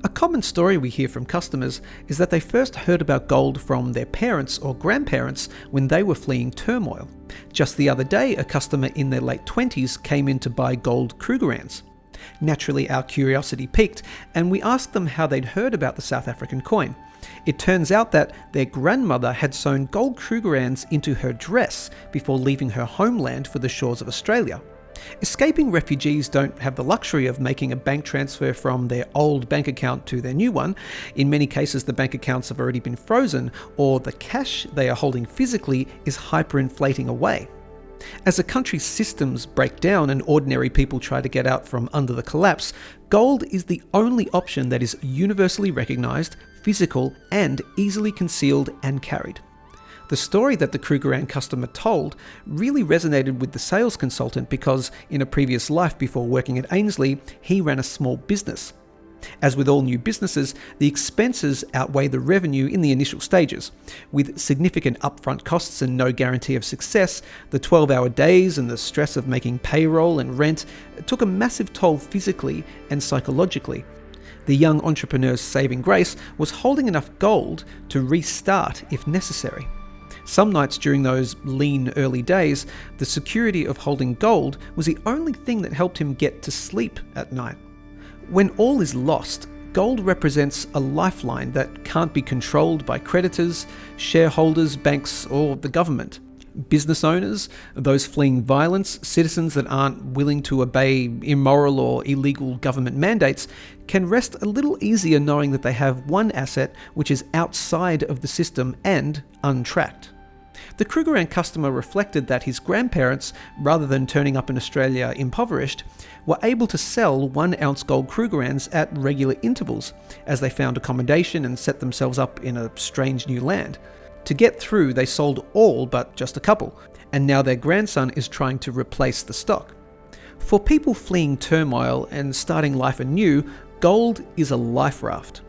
A common story we hear from customers is that they first heard about gold from their parents or grandparents when they were fleeing turmoil. Just the other day, a customer in their late 20s came in to buy gold Krugerrands. Naturally, our curiosity piqued, and we asked them how they'd heard about the South African coin. It turns out that their grandmother had sewn gold Krugerrands into her dress before leaving her homeland for the shores of Australia. Escaping refugees don't have the luxury of making a bank transfer from their old bank account to their new one. In many cases, the bank accounts have already been frozen, or the cash they are holding physically is hyperinflating away. As a country's systems break down and ordinary people try to get out from under the collapse, gold is the only option that is universally recognised, physical, and easily concealed and carried. The story that the Krugerrand customer told really resonated with the sales consultant because in a previous life before working at Ainslie, he ran a small business. As with all new businesses, the expenses outweigh the revenue in the initial stages. With significant upfront costs and no guarantee of success, the 12-hour days and the stress of making payroll and rent took a massive toll physically and psychologically. The young entrepreneur's saving grace was holding enough gold to restart if necessary. Some nights during those lean early days, the security of holding gold was the only thing that helped him get to sleep at night. When all is lost, gold represents a lifeline that can't be controlled by creditors, shareholders, banks, or the government. Business owners, those fleeing violence, citizens that aren't willing to obey immoral or illegal government mandates, can rest a little easier knowing that they have one asset which is outside of the system and untracked. The Krugerrand customer reflected that his grandparents, rather than turning up in Australia impoverished, were able to sell 1-ounce gold Krugerrands at regular intervals as they found accommodation and set themselves up in a strange new land. To get through, they sold all but just a couple, and now their grandson is trying to replace the stock. For people fleeing turmoil and starting life anew, gold is a life raft.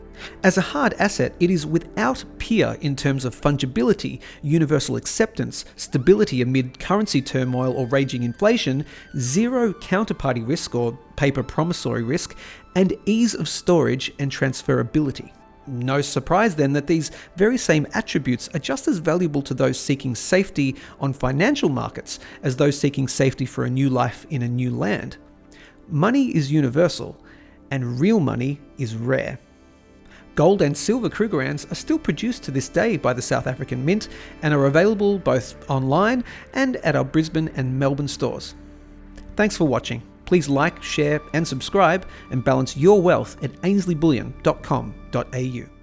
As a hard asset, it is without peer in terms of fungibility, universal acceptance, stability amid currency turmoil or raging inflation, zero counterparty risk or paper promissory risk, and ease of storage and transferability. No surprise then that these very same attributes are just as valuable to those seeking safety on financial markets as those seeking safety for a new life in a new land. Money is universal, and real money is rare. Gold and silver Krugerrands are still produced to this day by the South African Mint and are available both online and at our Brisbane and Melbourne stores. Thanks for watching. Please like, share and subscribe and balance your wealth at ainslieBullion.com.au.